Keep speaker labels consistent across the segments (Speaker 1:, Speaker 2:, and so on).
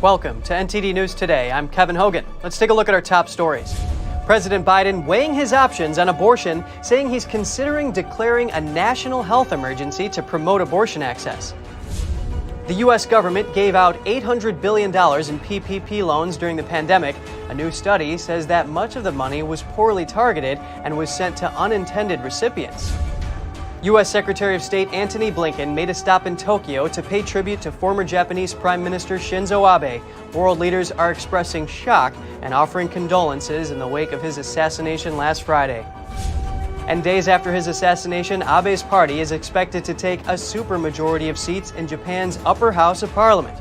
Speaker 1: Welcome to NTD News Today. I'm Kevin Hogan. Let's take a look at our top stories. President Biden weighing his options on abortion, saying he's considering declaring a national health emergency to promote abortion access. The U.S. government gave out $800 billion in PPP loans during the pandemic. A new study says that much of the money was poorly targeted and was sent to unintended recipients. U.S. Secretary of State Antony Blinken made a stop in Tokyo to pay tribute to former Japanese Prime Minister Shinzo Abe. World leaders are expressing shock and offering condolences in the wake of his assassination last Friday. And days after his assassination, Abe's party is expected to take a supermajority of seats in Japan's upper house of parliament.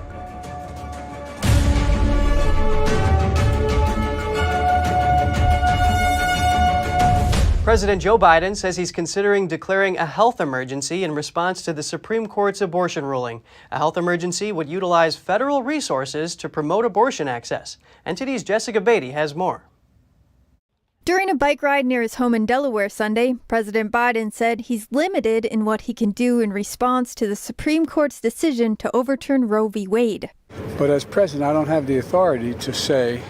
Speaker 1: President Joe Biden says he's considering declaring a health emergency in response to the Supreme Court's abortion ruling. A health emergency would utilize federal resources to promote abortion access. NTD's Jessica Beatty has more.
Speaker 2: During a bike ride near his home in Delaware Sunday, President Biden said he's limited in what he can do in response to the Supreme Court's decision to overturn Roe v. Wade.
Speaker 3: But as president, I don't have the authority to say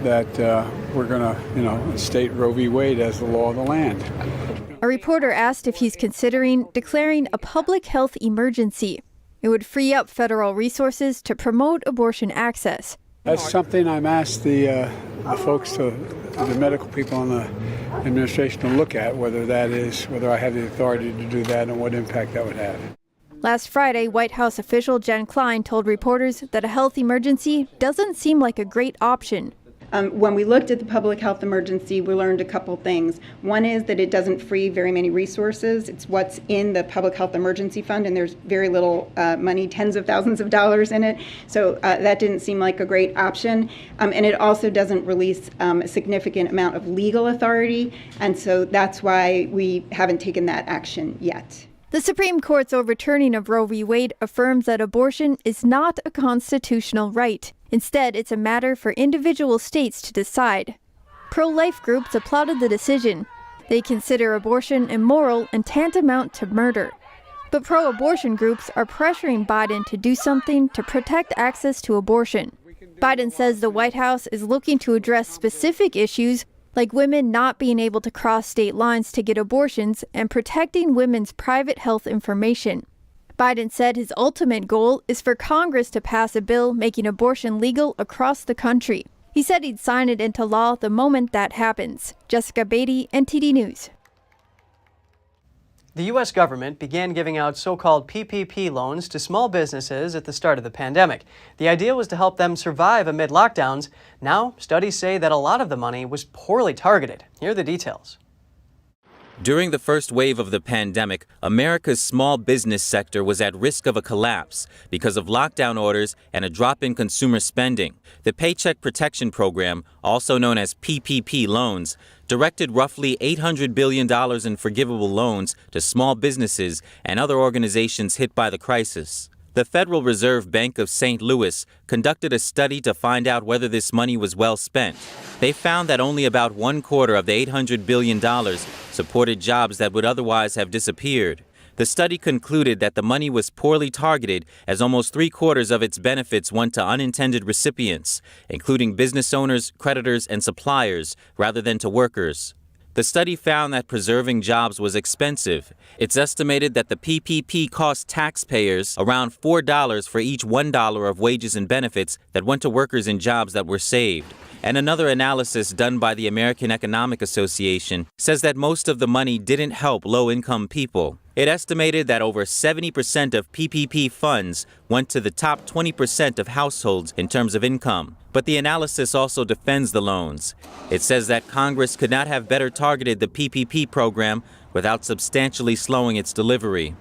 Speaker 3: that we're going to, state Roe v. Wade as the law of the land.
Speaker 2: A reporter asked if he's considering declaring a public health emergency. It would free up federal resources to promote abortion access.
Speaker 3: That's something I'm asked the folks, the medical people in the administration to look at, whether I have the authority to do that and what impact that would have.
Speaker 2: Last Friday, White House official Jen Klein told reporters that a health emergency doesn't seem like a great option.
Speaker 4: When we looked at the public health emergency, we learned a couple things. One is that it doesn't free very many resources. It's what's in the public health emergency fund, and there's very little money, tens of thousands of dollars in it. So that didn't seem like a great option. And it also doesn't release a significant amount of legal authority. And so that's why we haven't taken that action yet.
Speaker 2: The Supreme Court's overturning of Roe v. Wade affirms that abortion is not a constitutional right. Instead, it's a matter for individual states to decide. Pro-life groups applauded the decision. They consider abortion immoral and tantamount to murder. But pro-abortion groups are pressuring Biden to do something to protect access to abortion. Biden says the White House is looking to address specific issues like women not being able to cross state lines to get abortions and protecting women's private health information. Biden said his ultimate goal is for Congress to pass a bill making abortion legal across the country. He said he'd sign it into law the moment that happens. Jessica Beatty, NTD News.
Speaker 1: The U.S. government began giving out so-called PPP loans to small businesses at the start of the pandemic. The idea was to help them survive amid lockdowns. Now, studies say that a lot of the money was poorly targeted. Here are the details.
Speaker 5: During the first wave of the pandemic, America's small business sector was at risk of a collapse because of lockdown orders and a drop in consumer spending. The Paycheck Protection Program, also known as PPP loans, directed roughly $800 billion in forgivable loans to small businesses and other organizations hit by the crisis. The Federal Reserve Bank of St. Louis conducted a study to find out whether this money was well spent. They found that only about 1/4 of the $800 billion supported jobs that would otherwise have disappeared. The study concluded that the money was poorly targeted, as almost 3/4 of its benefits went to unintended recipients, including business owners, creditors, and suppliers, rather than to workers. The study found that preserving jobs was expensive. It's estimated that the PPP cost taxpayers around $4 for each $1 of wages and benefits that went to workers in jobs that were saved. And another analysis done by the American Economic Association says that most of the money didn't help low-income people. It estimated that over 70% of PPP funds went to the top 20% of households in terms of income. But the analysis also defends the loans. It says that Congress could not have better targeted the PPP program without substantially slowing its delivery.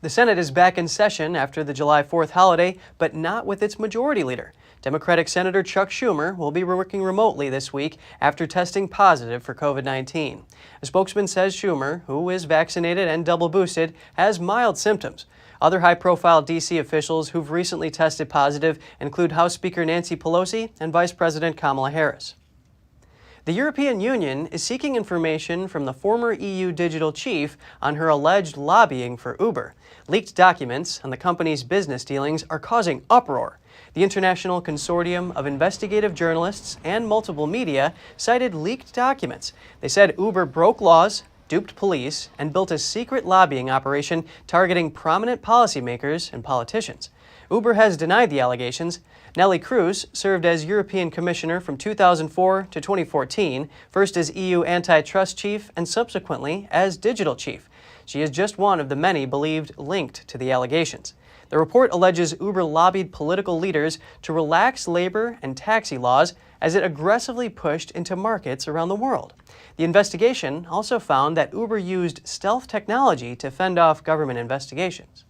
Speaker 1: The Senate is back in session after the July 4th holiday, but not with its majority leader. Democratic Senator Chuck Schumer will be working remotely this week after testing positive for COVID-19. A spokesman says Schumer, who is vaccinated and double boosted, has mild symptoms. Other high-profile D.C. officials who've recently tested positive include House Speaker Nancy Pelosi and Vice President Kamala Harris. The European Union is seeking information from the former EU digital chief on her alleged lobbying for Uber. Leaked documents on the company's business dealings are causing uproar. The International Consortium of Investigative Journalists and multiple media cited leaked documents. They said Uber broke laws, duped police, and built a secret lobbying operation targeting prominent policymakers and politicians. Uber has denied the allegations. Nelly Cruz served as European Commissioner from 2004 to 2014, first as EU antitrust chief and subsequently as digital chief. She is just one of the many believed linked to the allegations. The report alleges Uber lobbied political leaders to relax labor and taxi laws as it aggressively pushed into markets around the world. The investigation also found that Uber used stealth technology to fend off government investigations.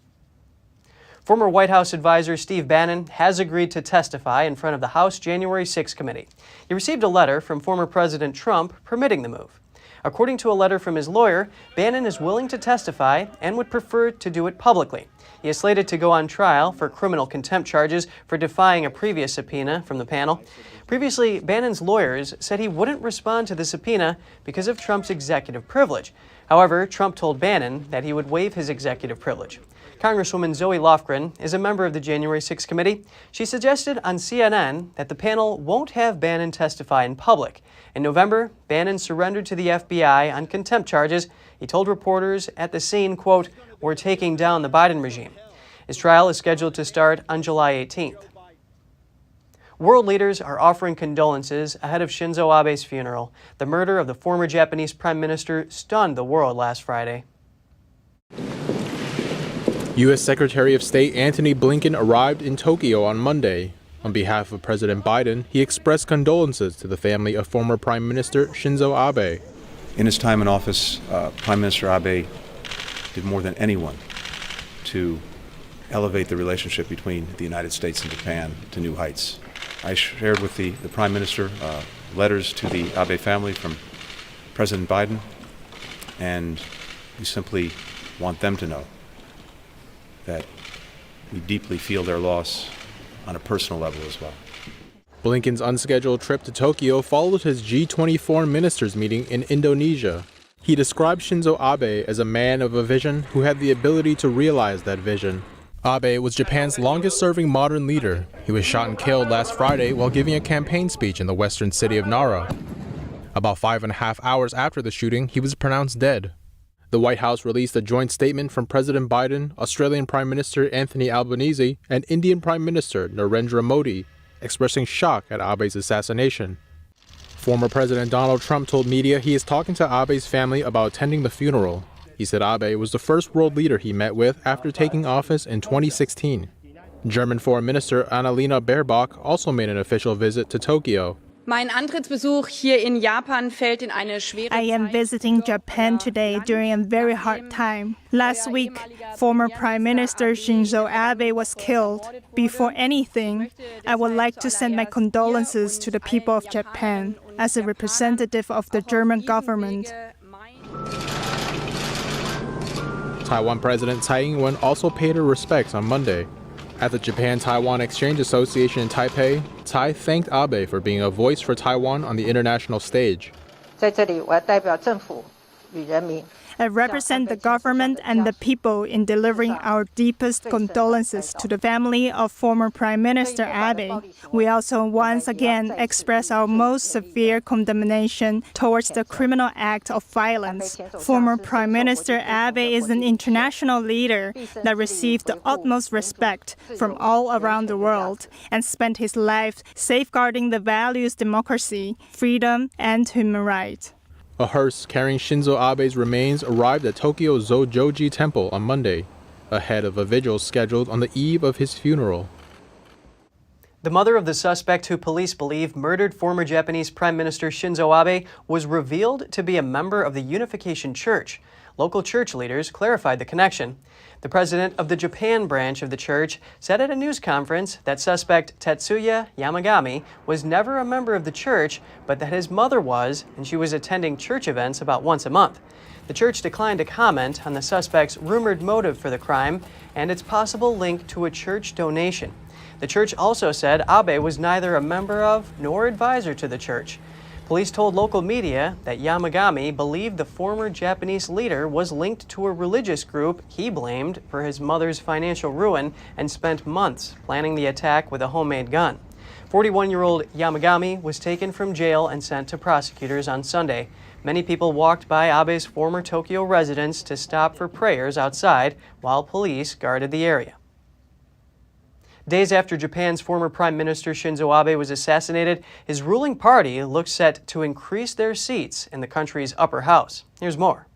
Speaker 1: Former White House advisor Steve Bannon has agreed to testify in front of the House January 6 committee. He received a letter from former President Trump permitting the move. According to a letter from his lawyer, Bannon is willing to testify and would prefer to do it publicly. He is slated to go on trial for criminal contempt charges for defying a previous subpoena from the panel. Previously, Bannon's lawyers said he wouldn't respond to the subpoena because of Trump's executive privilege. However, Trump told Bannon that he would waive his executive privilege. Congresswoman Zoe Lofgren is a member of the January 6 committee. She suggested on CNN that the panel won't have Bannon testify in public. In November, Bannon surrendered to the FBI on contempt charges. He told reporters at the scene, quote, "We're taking down the Biden regime." His trial is scheduled to start on July 18th. World leaders are offering condolences ahead of Shinzo Abe's funeral. The murder of the former Japanese prime minister stunned the world last Friday.
Speaker 6: U.S. Secretary of State Antony Blinken arrived in Tokyo on Monday. On behalf of President Biden, he expressed condolences to the family of former Prime Minister Shinzo Abe.
Speaker 7: In his time in office, Prime Minister Abe did more than anyone to elevate the relationship between the United States and Japan to new heights. I shared with the Prime Minister letters to the Abe family from President Biden, and we simply want them to know that we deeply feel their loss on a personal level as well.
Speaker 6: Blinken's unscheduled trip to Tokyo followed his G20 foreign ministers meeting in Indonesia. He described Shinzo Abe as a man of a vision who had the ability to realize that vision. Abe was Japan's longest-serving modern leader. He was shot and killed last Friday while giving a campaign speech in the western city of Nara. About 5.5 hours after the shooting, he was pronounced dead. The White House released a joint statement from President Biden, Australian Prime Minister Anthony Albanese, and Indian Prime Minister Narendra Modi, expressing shock at Abe's assassination. Former President Donald Trump told media he is talking to Abe's family about attending the funeral. He said Abe was the first world leader he met with after taking office in 2016. German Foreign Minister Annalena Baerbock also made an official visit to Tokyo.
Speaker 8: Mein Antrittsbesuch hier in Japan fällt in eine schwere
Speaker 9: I am visiting Japan today during a very hard time. Last week, former Prime Minister Shinzo Abe was killed. Before anything, I would like to send my condolences to the people of Japan as a representative of the German government.
Speaker 6: Taiwan President Tsai Ing-wen also paid her respects on Monday. At the Japan-Taiwan Exchange Association in Taipei, Tsai thanked Abe for being a voice for Taiwan on the international stage.
Speaker 10: 在这里，我要代表政府与人民
Speaker 9: I represent the government and the people in delivering our deepest condolences to the family of former Prime Minister Abe. We also once again express our most severe condemnation towards the criminal act of violence. Former Prime Minister Abe is an international leader that received the utmost respect from all around the world and spent his life safeguarding the values democracy, freedom, and human rights.
Speaker 6: A hearse carrying Shinzo Abe's remains arrived at Tokyo's Zojoji Temple on Monday, ahead of a vigil scheduled on the eve of his funeral.
Speaker 1: The mother of the suspect who police believe murdered former Japanese Prime Minister Shinzo Abe was revealed to be a member of the Unification Church. Local church leaders clarified the connection. The president of the Japan branch of the church said at a news conference that suspect Tetsuya Yamagami was never a member of the church, but that his mother was, and she was attending church events about once a month. The church declined to comment on the suspect's rumored motive for the crime and its possible link to a church donation. The church also said Abe was neither a member of nor advisor to the church. Police told local media that Yamagami believed the former Japanese leader was linked to a religious group he blamed for his mother's financial ruin and spent months planning the attack with a homemade gun. 41-year-old Yamagami was taken from jail and sent to prosecutors on Sunday. Many people walked by Abe's former Tokyo residence to stop for prayers outside while police guarded the area. Days after Japan's former Prime Minister Shinzo Abe was assassinated, his ruling party looks set to increase their seats in the country's upper house. Here's more.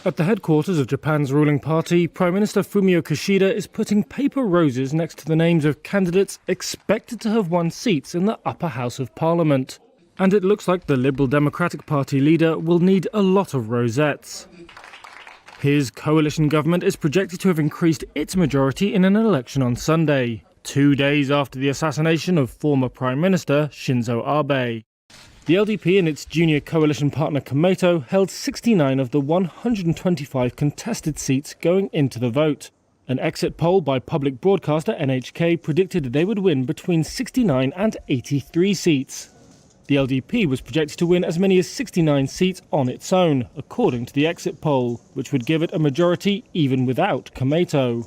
Speaker 11: At the headquarters of Japan's ruling party, Prime Minister Fumio Kishida is putting paper roses next to the names of candidates expected to have won seats in the upper house of parliament. And it looks like the Liberal Democratic Party leader will need a lot of rosettes. His coalition government is projected to have increased its majority in an election on Sunday, 2 days after the assassination of former Prime Minister Shinzo Abe. The LDP and its junior coalition partner Komeito held 69 of the 125 contested seats going into the vote. An exit poll by public broadcaster NHK predicted they would win between 69 and 83 seats. The LDP was projected to win as many as 69 seats on its own, according to the exit poll, which would give it a majority even without Komeito.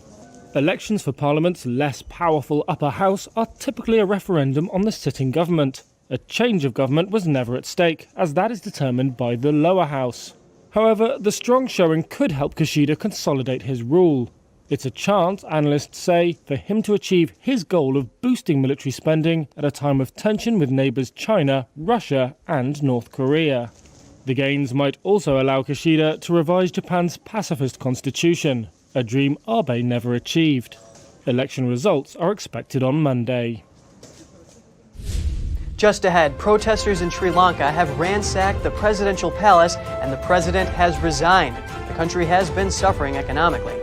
Speaker 11: Elections for Parliament's less powerful upper house are typically a referendum on the sitting government. A change of government was never at stake, as that is determined by the lower house. However, the strong showing could help Kishida consolidate his rule. It's a chance, analysts say, for him to achieve his goal of boosting military spending at a time of tension with neighbours China, Russia and North Korea. The gains might also allow Kishida to revise Japan's pacifist constitution, a dream Abe never achieved. Election results are expected on Monday.
Speaker 1: Just ahead, protesters in Sri Lanka have ransacked the presidential palace and the president has resigned. The country has been suffering economically.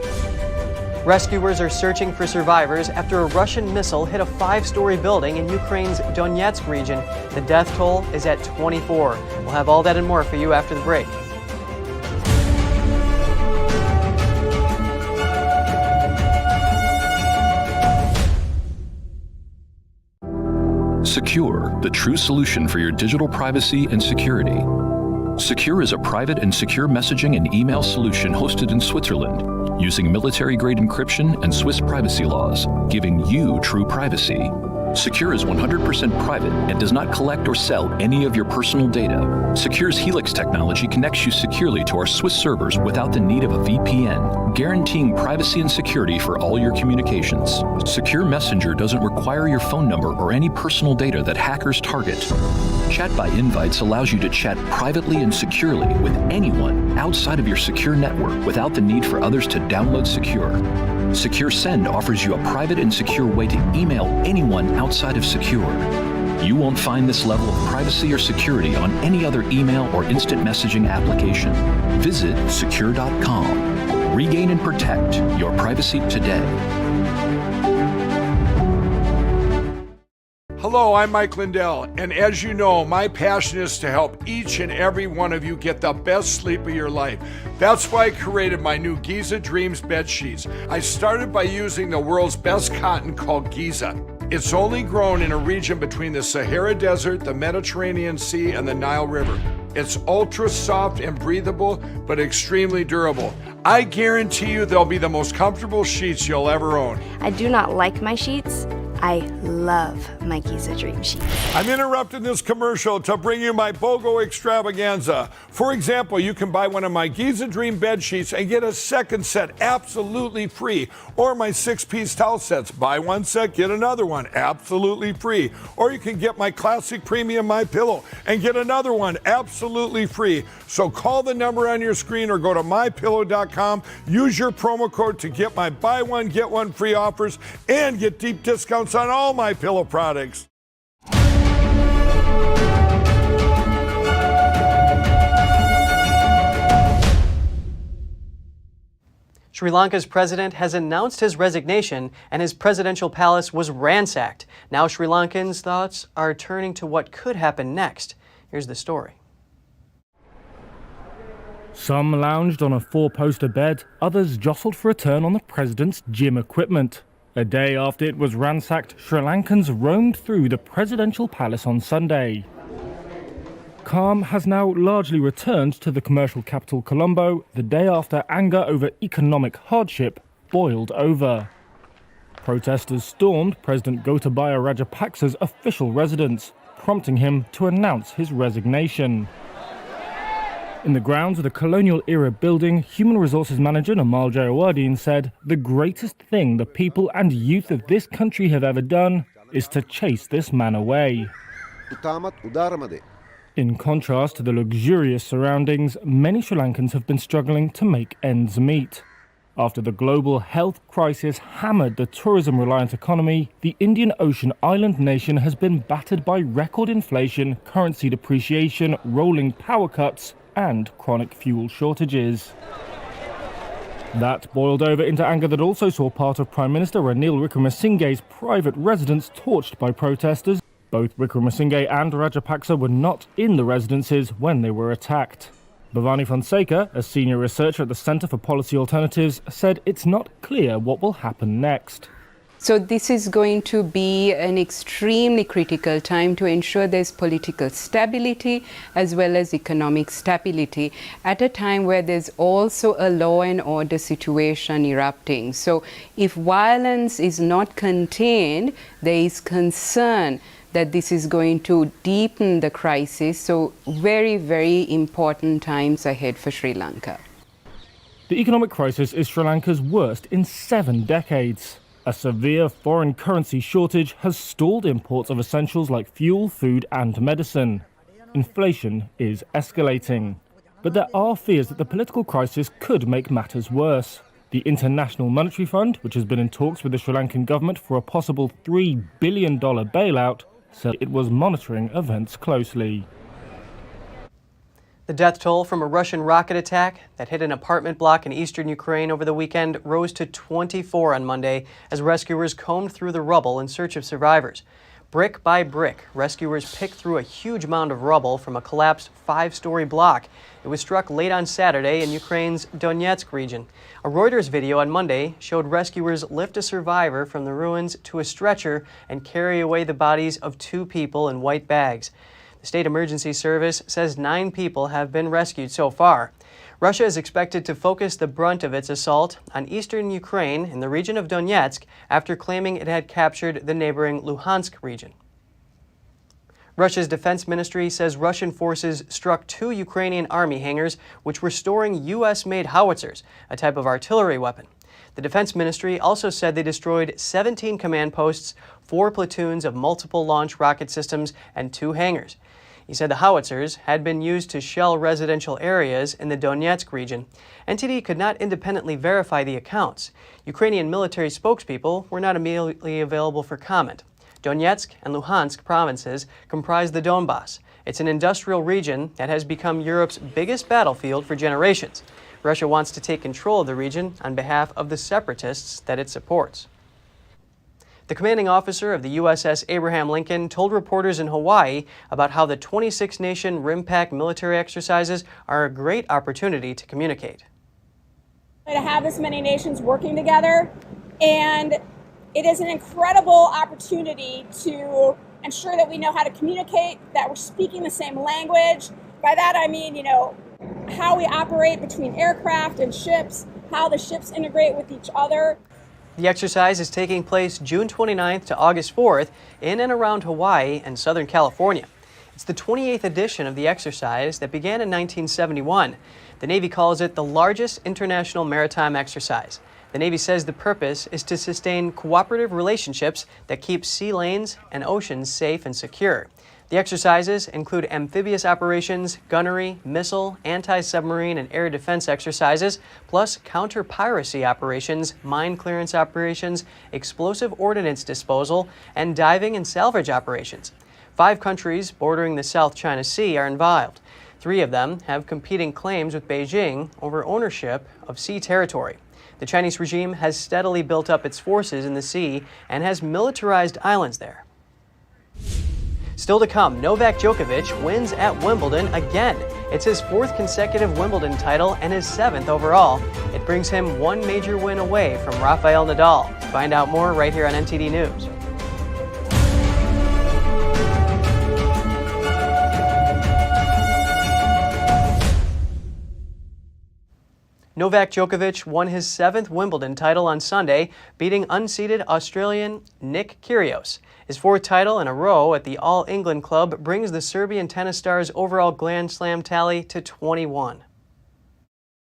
Speaker 1: Rescuers are searching for survivors after a Russian missile hit a 5-story building in Ukraine's Donetsk region. The death toll is at 24. We'll have all that and more for you after the break.
Speaker 12: Secure, the true solution for your digital privacy and security. Secure is a private and secure messaging and email solution hosted in Switzerland, using military-grade encryption and Swiss privacy laws, giving you true privacy. Secure is 100% private and does not collect or sell any of your personal data. Secure's Helix technology connects you securely to our Swiss servers without the need of a VPN, guaranteeing privacy and security for all your communications. Secure Messenger doesn't require your phone number or any personal data that hackers target. Chat by Invites allows you to chat privately and securely with anyone outside of your secure network without the need for others to download Secure. Secure Send offers you a private and secure way to email anyone outside of Secure. You won't find this level of privacy or security on any other email or instant messaging application. Visit secure.com. Regain and protect your privacy today.
Speaker 13: Hello, I'm Mike Lindell, and as you know, my passion is to help each and every one of you get the best sleep of your life. That's why I created my new Giza Dreams bed sheets. I started by using the world's best cotton called Giza. It's only grown in a region between the Sahara Desert, the Mediterranean Sea, and the Nile River. It's ultra soft and breathable, but extremely durable. I guarantee you they'll be the most comfortable sheets you'll ever own.
Speaker 14: I do not like my sheets. I love my Giza Dream sheets.
Speaker 13: I'm interrupting this commercial to bring you my BOGO extravaganza. For example, you can buy one of my Giza Dream bed sheets and get a second set absolutely free. Or my 6-piece towel sets. Buy one set, get another one absolutely free. Or you can get my classic premium My Pillow and get another one absolutely free. So call the number on your screen or go to mypillow.com. Use your promo code to get my buy one, get one free offers and get deep discounts on all my pillow products.
Speaker 1: Sri Lanka's president has announced his resignation and his presidential palace was ransacked. Now Sri Lankans' thoughts are turning to what could happen next. Here's the story.
Speaker 11: Some lounged on a 4-poster bed, others jostled for a turn on the president's gym equipment. A day after it was ransacked, Sri Lankans roamed through the presidential palace on Sunday. Calm has now largely returned to the commercial capital Colombo the day after anger over economic hardship boiled over. Protesters stormed President Gotabaya Rajapaksa's official residence, prompting him to announce his resignation. In the grounds of the colonial-era building, Human Resources Manager Namal Jayawardene said, "The greatest thing the people and youth of this country have ever done is to chase this man away." In contrast to the luxurious surroundings, many Sri Lankans have been struggling to make ends meet. After the global health crisis hammered the tourism-reliant economy, the Indian Ocean island nation has been battered by record inflation, currency depreciation, rolling power cuts, and chronic fuel shortages. That boiled over into anger that also saw part of Prime Minister Ranil Wickremesinghe's private residence torched by protesters. Both Wickremesinghe and Rajapaksa were not in the residences when they were attacked. Bhavani Fonseca, a senior researcher at the Centre for Policy Alternatives, said it's not clear what will happen next.
Speaker 15: So this is going to be an extremely critical time to ensure there's political stability as well as economic stability at a time where there's also a law and order situation erupting. So if violence is not contained, there is concern that this is going to deepen the crisis. So very, very important times ahead for Sri Lanka.
Speaker 11: The economic crisis is Sri Lanka's worst in 7 decades. A severe foreign currency shortage has stalled imports of essentials like fuel, food and medicine. Inflation is escalating. But there are fears that the political crisis could make matters worse. The International Monetary Fund, which has been in talks with the Sri Lankan government for a possible $3 billion bailout, said it was monitoring events closely.
Speaker 1: The death toll from a Russian rocket attack that hit an apartment block in eastern Ukraine over the weekend rose to 24 on Monday as rescuers combed through the rubble in search of survivors. Brick by brick, rescuers picked through a huge mound of rubble from a collapsed 5-story block. It was struck late on Saturday in Ukraine's Donetsk region. A Reuters video on Monday showed rescuers lift a survivor from the ruins to a stretcher and carry away the bodies of 2 people in white bags. The State Emergency Service says 9 people have been rescued so far. Russia is expected to focus the brunt of its assault on eastern Ukraine in the region of Donetsk after claiming it had captured the neighboring Luhansk region. Russia's defense ministry says Russian forces struck 2 Ukrainian army hangars which were storing U.S.-made howitzers, a type of artillery weapon. The defense ministry also said they destroyed 17 command posts, 4 platoons of multiple launch rocket systems, and 2 hangars. He said the howitzers had been used to shell residential areas in the Donetsk region. NTD could not independently verify the accounts. Ukrainian military spokespeople were not immediately available for comment. Donetsk and Luhansk provinces comprise the Donbass. It's an industrial region that has become Europe's biggest battlefield for generations. Russia wants to take control of the region on behalf of the separatists that it supports. The commanding officer of the USS Abraham Lincoln told reporters in Hawaii about how the 26-nation RIMPAC military exercises are a great opportunity to communicate.
Speaker 16: To have this many nations working together, and it is an incredible opportunity to ensure that we know how to communicate, that we're speaking the same language. By that I mean, how we operate between aircraft and ships, how the ships integrate with each other.
Speaker 1: The exercise is taking place June 29th to August 4th in and around Hawaii and Southern California. It's the 28th edition of the exercise that began in 1971. The Navy calls it the largest international maritime exercise. The Navy says the purpose is to sustain cooperative relationships that keep sea lanes and oceans safe and secure. The exercises include amphibious operations, gunnery, missile, anti-submarine, and air defense exercises, plus counter-piracy operations, mine clearance operations, explosive ordnance disposal, and diving and salvage operations. 5 countries bordering the South China Sea are involved. 3 of them have competing claims with Beijing over ownership of sea territory. The Chinese regime has steadily built up its forces in the sea and has militarized islands there. Still to come, Novak Djokovic wins at Wimbledon again. It's his 4th consecutive Wimbledon title and his 7th overall. It brings him one major win away from Rafael Nadal. Find out more right here on NTD News. Novak Djokovic won his 7th Wimbledon title on Sunday, beating unseeded Australian Nick Kyrgios. His 4th title in a row at the All England Club brings the Serbian tennis star's overall Grand Slam tally to 21.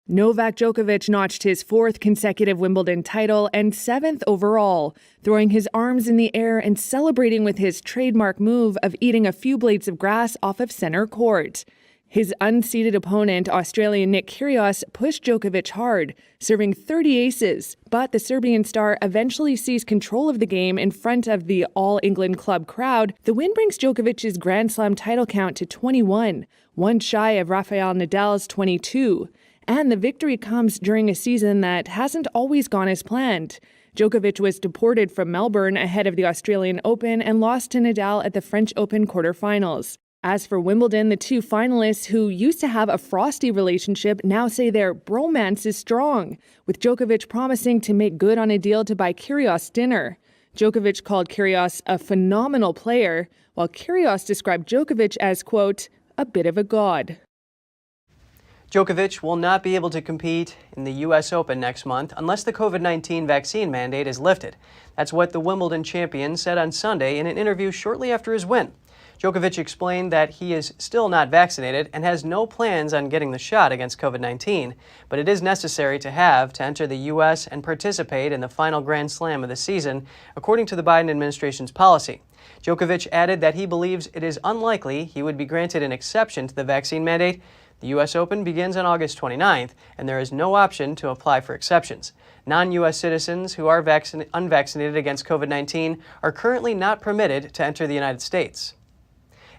Speaker 17: Novak Djokovic notched his 4th consecutive Wimbledon title and 7th overall, throwing his arms in the air and celebrating with his trademark move of eating a few blades of grass off of center court. His unseeded opponent, Australian Nick Kyrgios, pushed Djokovic hard, serving 30 aces, but the Serbian star eventually seized control of the game in front of the All England Club crowd. The win brings Djokovic's Grand Slam title count to 21, one shy of Rafael Nadal's 22. And the victory comes during a season that hasn't always gone as planned. Djokovic was deported from Melbourne ahead of the Australian Open and lost to Nadal at the French Open quarterfinals. As for Wimbledon, the two finalists who used to have a frosty relationship now say their bromance is strong, with Djokovic promising to make good on a deal to buy Kyrgios dinner. Djokovic called Kyrgios a phenomenal player, while Kyrgios described Djokovic as, quote, a bit of a god.
Speaker 1: Djokovic will not be able to compete in the U.S. Open next month unless the COVID-19 vaccine mandate is lifted. That's what the Wimbledon champion said on Sunday in an interview shortly after his win. Djokovic explained that he is still not vaccinated and has no plans on getting the shot against COVID-19, but it is necessary to have to enter the U.S. and participate in the final Grand Slam of the season, according to the Biden administration's policy. Djokovic added that he believes it is unlikely he would be granted an exception to the vaccine mandate. The U.S. Open begins on August 29th, and there is no option to apply for exceptions. Non-U.S. citizens who are unvaccinated against COVID-19 are currently not permitted to enter the United States.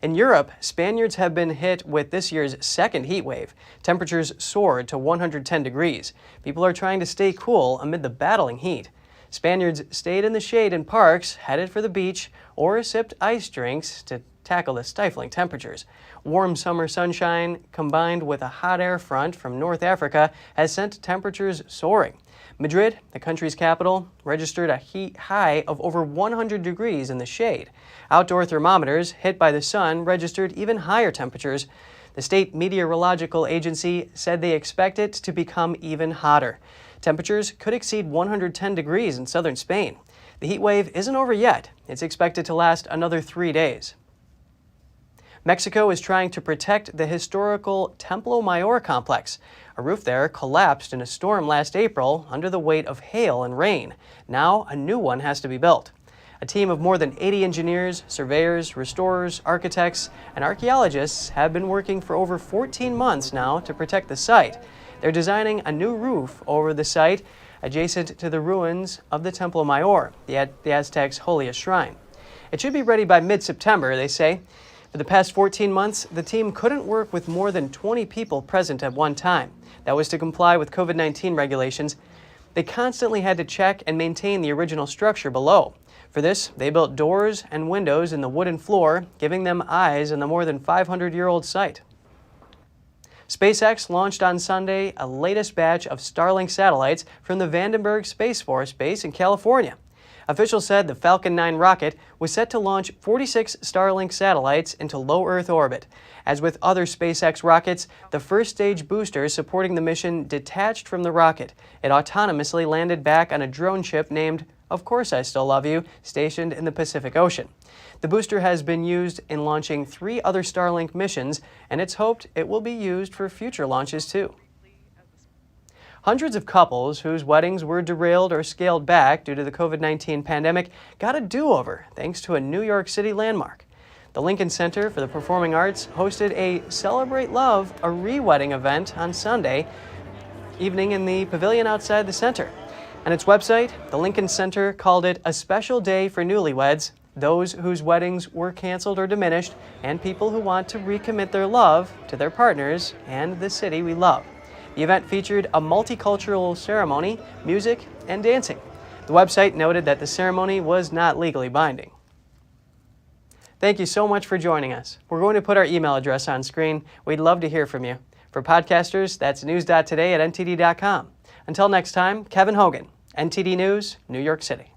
Speaker 1: In Europe, Spaniards have been hit with this year's second heat wave. Temperatures soared to 110 degrees. People are trying to stay cool amid the battling heat. Spaniards stayed in the shade in parks, headed for the beach, or sipped ice drinks to tackle the stifling temperatures. Warm summer sunshine combined with a hot air front from North Africa has sent temperatures soaring. Madrid, the country's capital, registered a heat high of over 100 degrees in the shade. Outdoor thermometers hit by the sun registered even higher temperatures. The state meteorological agency said they expect it to become even hotter. Temperatures could exceed 110 degrees in southern Spain. The heat wave isn't over yet. It's expected to last another 3 days. Mexico is trying to protect the historical Templo Mayor complex. A roof there collapsed in a storm last April under the weight of hail and rain. Now a new one has to be built. A team of more than 80 engineers, surveyors, restorers, architects, and archaeologists have been working for over 14 months now to protect the site. They're designing a new roof over the site adjacent to the ruins of the Templo Mayor, the Aztecs' holiest shrine. It should be ready by mid-September, they say. For the past 14 months, the team couldn't work with more than 20 people present at one time. That was to comply with COVID-19 regulations. They constantly had to check and maintain the original structure below. For this, they built doors and windows in the wooden floor, giving them eyes on the more than 500-year-old site. SpaceX launched on Sunday a latest batch of Starlink satellites from the Vandenberg Space Force Base in California. Officials said the Falcon 9 rocket was set to launch 46 Starlink satellites into low Earth orbit. As with other SpaceX rockets, the first stage booster supporting the mission detached from the rocket. It autonomously landed back on a drone ship named Of Course I Still Love You, stationed in the Pacific Ocean. The booster has been used in launching 3 other Starlink missions, and it's hoped it will be used for future launches too. Hundreds of couples whose weddings were derailed or scaled back due to the COVID-19 pandemic got a do-over thanks to a New York City landmark. The Lincoln Center for the Performing Arts hosted a Celebrate Love, a re-wedding event on Sunday evening in the pavilion outside the center. On its website, the Lincoln Center called it a special day for newlyweds, those whose weddings were canceled or diminished, and people who want to recommit their love to their partners and the city we love. The event featured a multicultural ceremony, music, and dancing. The website noted that the ceremony was not legally binding. Thank you so much for joining us. We're going to put our email address on screen. We'd love to hear from you. For podcasters, that's news.today@ntd.com. Until next time, Kevin Hogan, NTD News, New York City.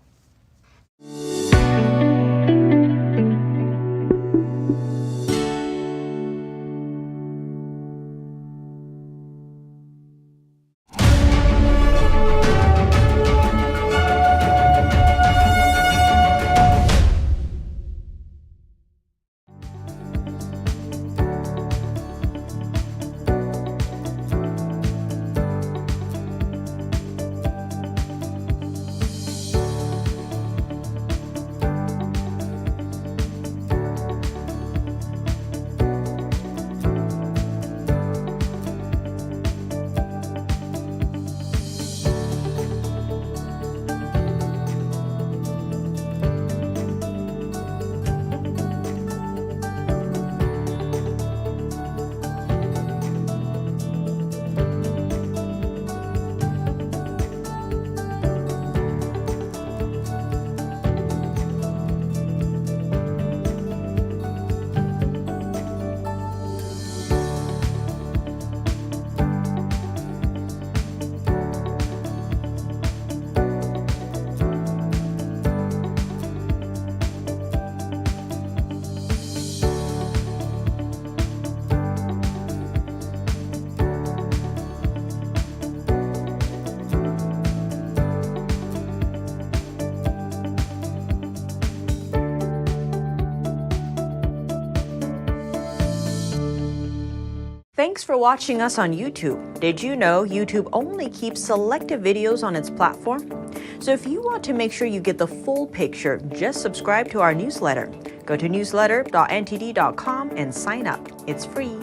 Speaker 18: Thanks for watching us on YouTube. Did you know YouTube only keeps selective videos on its platform? So if you want to make sure you get the full picture, just subscribe to our newsletter. Go to newsletter.ntd.com and sign up. It's free.